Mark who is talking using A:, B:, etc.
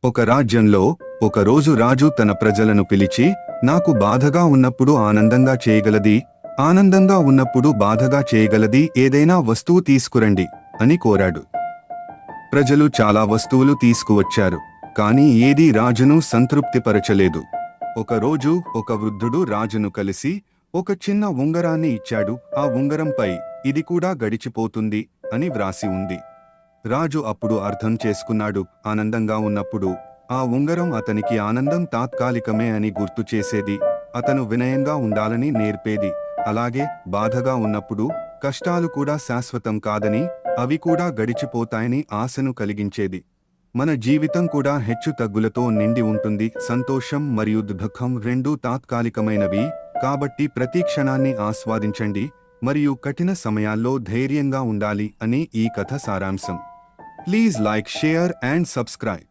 A: ఒక రాజ్యంలో ఒకరోజు రాజు తన ప్రజలను పిలిచి, నాకు బాధగా ఉన్నప్పుడు ఆనందంగా చేయగలది, ఆనందంగా ఉన్నప్పుడు బాధగా చేయగలది ఏదైనా వస్తువు తీసుకురండి అని కోరాడు. ప్రజలు చాలా వస్తువులు తీసుకువచ్చారు, కాని ఏదీ రాజును సంతృప్తిపరచలేదు. ఒకరోజు ఒక వృద్ధుడు రాజును కలిసి ఒక చిన్న ఉంగరాన్ని ఇచ్చాడు. ఆ ఉంగరంపై ఇది కూడా గడిచిపోతుంది అని వ్రాసి ఉంది. రాజు అప్పుడు అర్థం చేసుకున్నాడు, ఆనందంగా ఉన్నప్పుడు ఆ ఉంగరం అతనికి ఆనందం తాత్కాలికమే అని గుర్తు చేసేది, అతను వినయంగా ఉండాలని నేర్పేది. అలాగే బాధగా ఉన్నప్పుడు కష్టాలు కూడా శాశ్వతం కాదని, అవి కూడా గడిచిపోతాయని ఆశను కలిగించేది. మన జీవితం కూడా హెచ్చు తగ్గులతో నిండి ఉంటుంది. సంతోషం మరియు దుఃఖం రెండూ తాత్కాలికమైనవి, కాబట్టి ప్రతి క్షణాన్ని ఆస్వాదించండి మరియు కఠిన సమయాల్లో ధైర్యంగా ఉండాలి అని ఈ కథ సారాంశం. Please like, share and subscribe.